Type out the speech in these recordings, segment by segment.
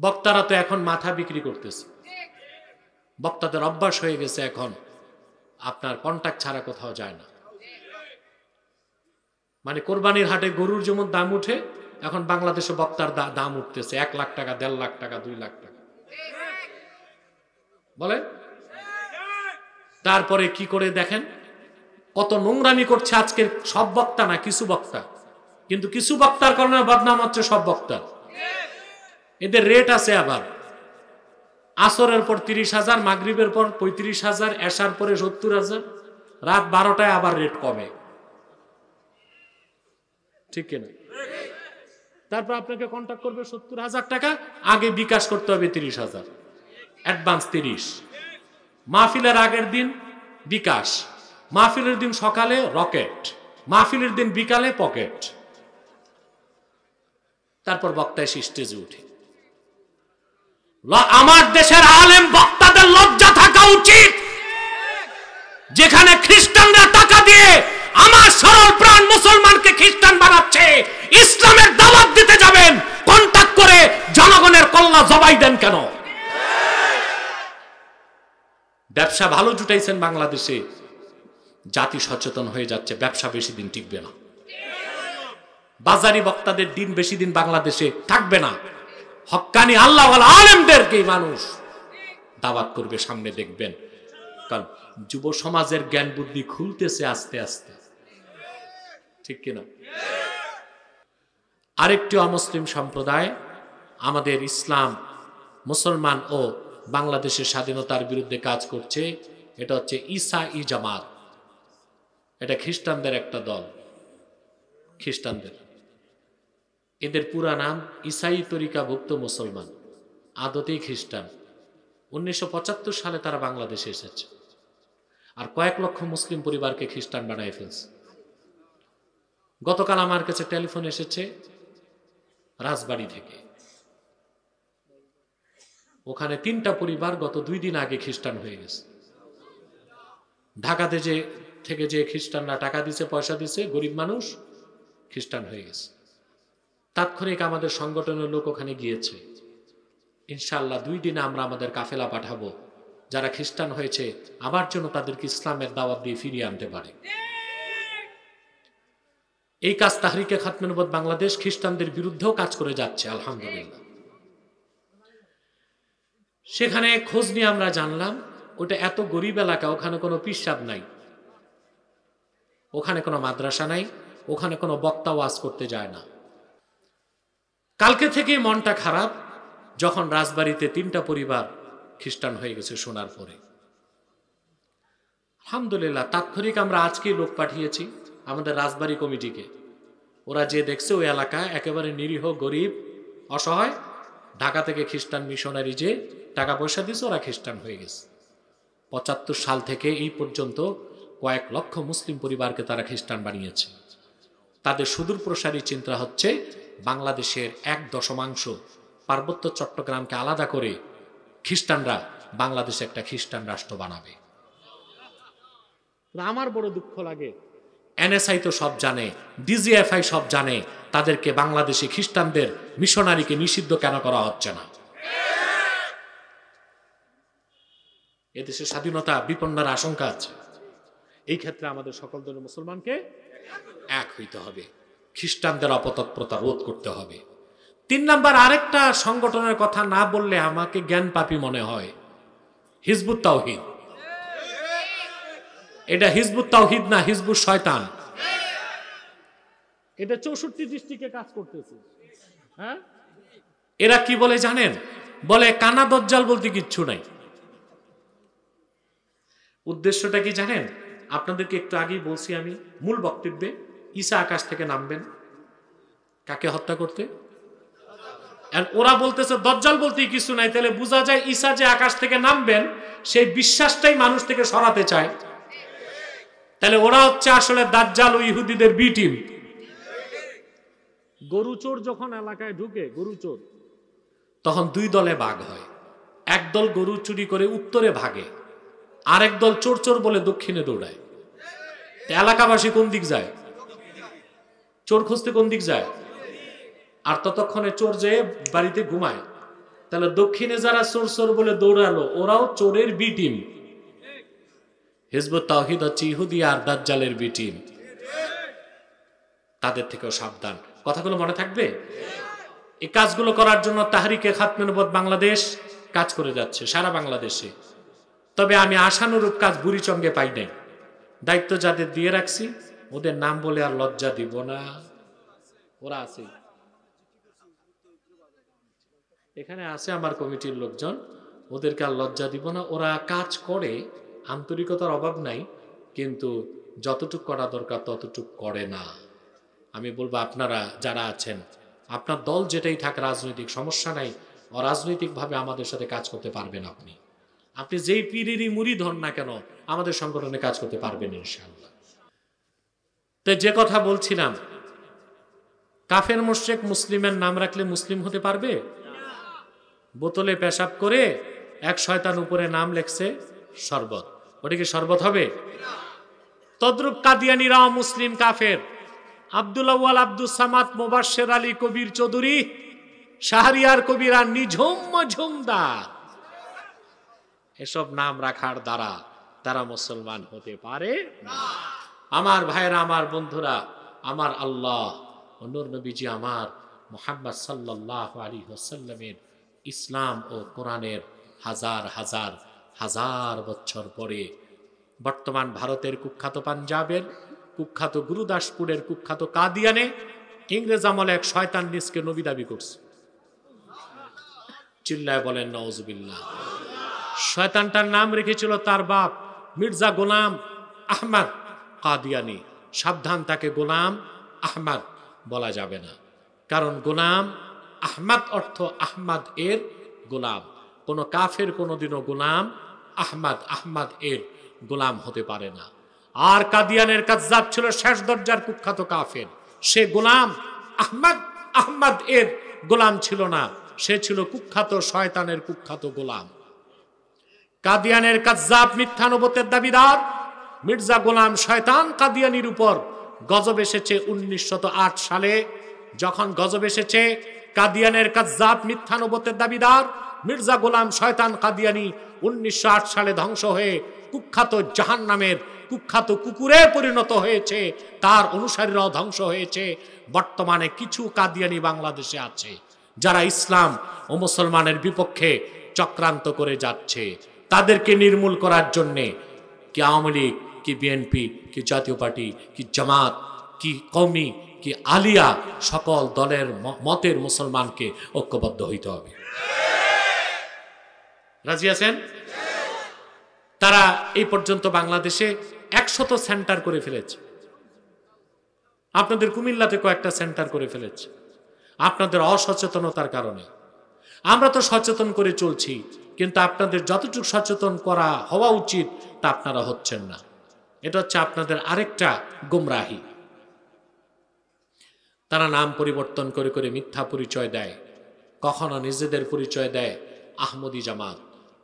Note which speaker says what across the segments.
Speaker 1: বক্তারা তো এখন মাথা বিক্রি করতেছে, বক্তাদের অভ্যাস হয়ে গেছে, এখন আপনার কন্টাক্ট ছাড়া কোথাও যায় না। মানে কোরবানির হাটে গরুর যেমন দাম উঠে, এখন বাংলাদেশে বক্তার দাম উঠতেছে 1 লাখ টাকা, 1.5 লাখ টাকা, 2 লাখ টাকা বলে। তারপরে কি করে দেখেন কত নোংরামি করছে আজকের সব বক্তা না, কিছু বক্তা, কিন্তু কিছু বক্তার কারণে বদনাম হচ্ছে সব বক্তা। এদের রেট আছে আবার, আসরের পর 30,000, মাগরিবের পর 35,000, এশার পরে 70,000, রাত 12টায় আবার রেট কমে, ঠিক কিনা? তারপর আপনাকে কন্ট্যাক্ট করবে 70,000 টাকা, আগে বিকাশ করতে হবে 30,000, অ্যাডভান্স 30। মাহফিলের আগের দিন বিকাশ, মাহফিলের দিন সকালে রকেট, মাহফিলের দিন বিকালে পকেট। তারপর বক্তায় স্টেজে উঠে। আমার দেশের আলেম বক্তাদের লজ্জা থাকা উচিত। যেখানে খ্রিস্টানরা টাকা দিয়ে আমার সরল প্রাণ মুসলমানকে খ্রিস্টান বানাচ্ছে, ইসলামের দাওয়াত দিতে যাবেন, কন্টাক্ট করে জনগণের কল্লা জবাই দেন কেন? ব্যবসা ভালো জুটাইছেন বাংলাদেশে, জাতি সচেতন হয়ে যাচ্ছে, ব্যবসা বেশি দিন টিকবে না। বাজারি বক্তাদের দিন বেশি দিন বাংলাদেশে থাকবে না। হক্কানি আল্লাহওয়ালা আলেমদেরকে মানুষ দাওয়াত করবে, সামনে দেখবেন। কারণ যুব সমাজের জ্ঞান বুদ্ধি খুলতেছে আস্তে আস্তে, ঠিক কিনা? আরেকটি অমুসলিম সম্প্রদায় আমাদের ইসলাম, মুসলমান ও বাংলাদেশের স্বাধীনতার বিরুদ্ধে কাজ করছে। এটা হচ্ছে ইসাই জামাত। এটা খ্রিস্টানদের একটা দল, খ্রিস্টানদের। এদের পুরা নাম ইসাই তরিকাভুক্ত মুসলমান, আদতেই খ্রিস্টান। 1975 সালে তারা বাংলাদেশে এসেছে, আর কয়েক লক্ষ মুসলিম পরিবারকে খ্রিস্টান বানায় ফেলছে। গতকাল আমার কাছে টেলিফোন এসেছে রাজবাড়ী থেকে, ওখানে 3টা পরিবার গত 2 দিন আগে খ্রিস্টান হয়ে গেছে। ঢাকাতে থেকে যে খ্রিস্টানরা টাকা দিছে, পয়সা দিছে, গরিব মানুষ খ্রিস্টান হয়ে গেছে। তাৎক্ষণিক আমাদের সংগঠনের লোক ওখানে গিয়েছে। ইনশাআল্লাহ 2 দিনে আমরা আমাদের কাফেলা পাঠাবো, যারা খ্রিস্টান হয়েছে আবার যেন তাদেরকে ইসলামের দাওয়াত দিয়ে ফিরিয়ে আনতে পারে। এই কাজ তাহরিকে খাতমে নবুয়ত বাংলাদেশ খ্রিস্টানদের বিরুদ্ধেও কাজ করে যাচ্ছে, আলহামদুলিল্লাহ। সেখানে খোঁজ নিয়ে আমরা জানলাম ওটা এত গরিব এলাকা, ওখানে কোনো পিসাব নাই, ওখানে কোনো মাদ্রাসা নাই, ওখানে কোনো বক্তা ওয়াজ করতে যায় না। কালকে থেকে মনটা খারাপ, যখন রাজবাড়িতে 3টা পরিবার খ্রিস্টান হয়ে গেছে শোনার পরে। আলহামদুলিল্লাহ, তাৎক্ষণিক আমরা আজকেই লোক পাঠিয়েছি আমাদের রাজবাড়ি কমিটিকে। ওরা যে দেখছে ওই এলাকা একেবারে নিরীহ, গরিব, অসহায়, ঢাকা থেকে খ্রিস্টান মিশনারি যে টাকা পয়সা দিয়েছে, ওরা খ্রিস্টান হয়ে গেছে। 75 সাল থেকে এই পর্যন্ত কয়েক লক্ষ মুসলিম পরিবারকে তারা খ্রিস্টান বানিয়েছে। তাদের সুদূর প্রসারী চিন্তা হচ্ছে বাংলাদেশের 1/10 পার্বত্য চট্টগ্রামকে আলাদা করে খ্রিস্টানরা বাংলাদেশে একটা খ্রিস্টান রাষ্ট্র বানাবে। আমার বড় দুঃখ লাগে, এনএসআই তো সব জানে, ডিজিএফআই সব জানে, তাদেরকে বাংলাদেশে খ্রিস্টানদের মিশনারিকে নিষিদ্ধ কেন করা হচ্ছে না? এদেশের স্বাধীনতা বিপন্নের আশঙ্কা আছে। এই ক্ষেত্রে আমাদের সকল দলের মুসলমানকে এক হইতে হবে, খ্রিস্টানদের অপতৎপরতা রোধ করতে হবে। 3 নাম্বার আরেকটা সংগঠনের কথা না বললে আমাকে জ্ঞান পাপী মনে হয়, হিজবুত তাওহীদ। এটা হিজবুত তাওহীদ না, হিজবুত শয়তান। এটা 64 ডিস্ট্রিক্টে কাজ করতেছে। হ্যাঁ, এরা কি বলে জানেন? বলে কানা দজ্জাল বলতে কিচ্ছু নাই। উদ্দেশ্যটা কি জানেন? আপনাদেরকে একটু আগেই বলছি আমি মূল বক্তব্যে, ঈসা আকাশ থেকে নামবেন কাকে হত্যা করতে। ওরা বলতেছে দজ্জাল বলতে কিছু নাই, তাহলে বোঝা যায় ঈসা যে আকাশ থেকে নামবেন সেই বিশ্বাসটাই মানুষ থেকে সরাতে চায়। তাহলে ওরা হচ্ছে আসলে দাজ্জাল ও ইহুদিদের বি টিম। গরু চোর যখন এলাকায় ঢুকে, গরু চোর, তখন 2 দলে ভাগ হয়। এক দল গরু চুরি করে উত্তরে ভাগে, আরেক দল চোর চোর বলে দক্ষিণে দৌড়ায়। এলাকাবাসী কোন দিক যায়? চোর খুঁজতে কোন দিক যায়? আর ততক্ষণে চোর যেয়ে বাড়িতে ঘুমায়, তাহলে দক্ষিণে যারা চোর চোর বলে দৌড়ালো ওরাও চোরের বি টিম। হিজবুত তাওহীদ হচ্ছে ইহুদি আর দাজ্জালের বি টিম, তাদের থেকেও সাবধান। কথাগুলো মনে থাকবে। এই কাজগুলো করার জন্য তাহরিকে খাতমে নবুয়ত বাংলাদেশ কাজ করে যাচ্ছে সারা বাংলাদেশে। তবে আমি আশানুরূপ কাজ বুড়িচঙ্গে পাই নাই। দায়িত্ব যাদের দিয়ে রাখছি ওদের নাম বলে আর লজ্জা দিব না। ওরা আছে, এখানে আছে আমার কমিটির লোকজন, ওদেরকে আর লজ্জা দিব না। ওরা কাজ করে, আন্তরিকতার অভাব নাই, কিন্তু যতটুক করা দরকার ততটুক করে না। আমি বলবো আপনারা যারা আছেন, আপনার দল যেটাই থাক রাজনৈতিক সমস্যা নাই, অরাজনৈতিকভাবে আমাদের সাথে কাজ করতে পারবেন। আপনি আপনি যেই পীরেরই মুরিদ হন না কেন আমাদের সংগঠনে কাজ করতে পারবেন ইনশাআল্লাহ। তো যে কথা বলছিলাম, কাফের মুশরিক মুসলিমের নাম রাখলে মুসলিম হতে পারবে? বোতলে পেশাব করে এক শয়তান উপরে নাম লেখছে শরবত, ওটা কি শরবত হবে? তদ্রুপ কাদিয়ানীরাও মুসলিম কাফের। আব্দুল আউয়াল, আব্দুস সামাদ, মুবাশশির আলী, কবির চৌধুরী, শাহরিয়ার কবিরা, নিঝুম মজুমদার, এসব নাম রাখার দ্বারা তারা মুসলমান হতে পারে না। আমার ভাইরা, আমার বন্ধুরা, আমার আল্লাহ ও নূর নবীজি আমার মুহাম্মদ সাল্লাল্লাহু আলাইহি ওয়াসাল্লামের ইসলাম ও কোরআনের হাজার হাজার হাজার বছর পরে বর্তমান ভারতের কুখ্যাত পাঞ্জাবের, কুখ্যাত গুরুদাসপুরের, কুখ্যাত কাদিয়ানে ইংরেজ আমলে এক শয়তান নিজকে নবী দাবি করছে। চিল্লায় বলেন নাউজুবিল্লাহ। শয়তানটার নাম রেখেছিল তার বাপ মির্জা গোলাম আহমদ কাদিয়ানি। সাবধান, তাকে গোলাম আহমদ বলা যাবে না, কারণ গোলাম আহমদ অর্থ আহমদ এর গোলাম। কোন কাফের কোনদিনও গোলাম আহমদ এর গোলাম হতে পারে না। আর কাদিয়ানের কাজ্জাব ছিল শেষ দরজার কুখ্যাত কাফের। সে গোলাম আহমদ এর গোলাম ছিল না, সে ছিল কুখ্যাত শয়তানের কুখ্যাত গোলাম। কাদিয়ানের কাজ্জাব মিথ্যা নবুয়তের দাবিদার মির্জা গোলাম শয়তান কাদিয়ানির উপর গজব এসেছে 1908 সালে। যখন গজব এসেছে, কাদিয়ানের কাজ্জাব মিথ্যা নবুয়তের দাবিদার মির্জা গোলাম শয়তান কাদিয়ানি 1908 সালে ধ্বংস হয়ে কুখ্যাত জাহান্নামের কুখ্যাত কুকুরে পরিণত হয়েছে, তার অনুসারীরাও ধ্বংস হয়েছে। বর্তমানে কিছু কাদিয়ানি বাংলাদেশে আছে যারা ইসলাম ও মুসলমানের বিপক্ষে চক্রান্ত করে যাচ্ছে। তাদেরকে নির্মূল করার জন্যে কি আওয়ামী লীগ, কি বিএনপি, কি জাতীয় পার্টি, কি জামাত, কি কওমি, কি আলিয়া, সকল দলের মতের মুসলমানকে ঐক্যবদ্ধ হইতে হবে। রাজি আছেন? তারা এই পর্যন্ত বাংলাদেশে 100 সেন্টার করে ফেলেছে। আপনাদের কুমিল্লাতে কয়েকটা সেন্টার করে ফেলেছে আপনাদের অসচেতনতার কারণে। আমরা তো সচেতন করে চলছি, কিন্তু আপনাদের যতটুকু সচেতন করা হওয়া উচিত তা আপনারা হচ্ছেন না। এটা হচ্ছে আপনাদের আরেকটা গুমরাহি। তারা নাম পরিবর্তন করে করে মিথ্যা পরিচয় দেয়। কখনো নিজেদের পরিচয় দেয় আহমদি জামাত,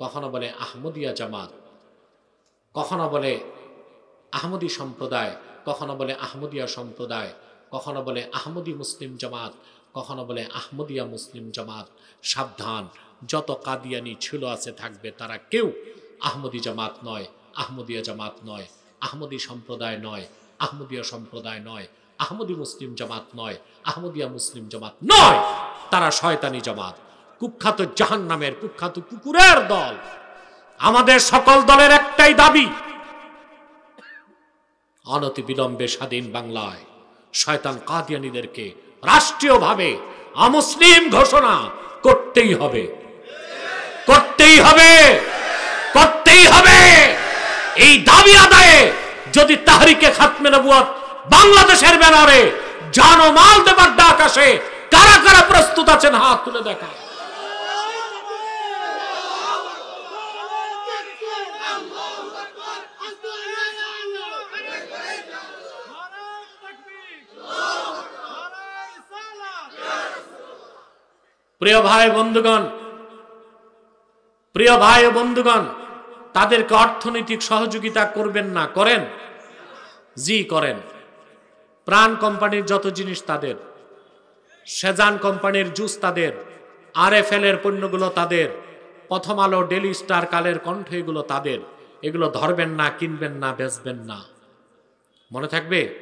Speaker 1: কখনো বলে আহমদিয়া জামাত, কখনো বলে আহমদি সম্প্রদায়, কখনো বলে আহমদিয়া সম্প্রদায়, কখনো বলে আহমদি মুসলিম জামাত, কখনো বলে আহমদিয়া মুসলিম জামাত। সাবধান, যত কাদিয়ানি ছিল আছে থাকবে, তারা কেউ আহমদি জামাত নয়, আহমদিয়া জামাত নয়, আহমদি সম্প্রদায় নয়, আহমদিয়া সম্প্রদায় নয়, আহমদি মুসলিম জামাত নয়, আহমদিয়া মুসলিম জামাত নয়। তারা শয়তানি জামাত, কুখ্যাত জাহান্নামের কুখ্যাত কুকুরের দল। আমাদের সকল দলের একটাই দাবি, অনতি বিলম্বে স্বাধীন বাংলায় শয়তান কাদিয়ানীদেরকে রাষ্ট্রীয়ভাবে অমুসলিম ঘোষণা করতেই হবে, করতেই হবে, করতেই হবে। এই দাবি আদায়ে যদি তাহরিকে খাতমে নবুয়ত বাংলাদেশের ব্যানারে জান ও মাল দেবার ডাক আসে, কারা কারা প্রস্তুত আছেন হাত তুলে দেখা। প্রিয় ভাই বন্ধুগণ, প্রিয় ভাই ও বন্ধুগণ, তাদেরকে অর্থনৈতিক সহযোগিতা করবেন না? করেন? জি করেন। প্রাণ কোম্পানির যত জিনিস তাদের, সেজান কোম্পানির জুস তাদের, RFL এর পণ্যগুলো তাদের, প্রথম আলো, ডেলি স্টার, কালের কণ্ঠ এগুলো তাদের। এগুলো ধরবেন না, কিনবেন না, বেচবেন না। মনে থাকবে?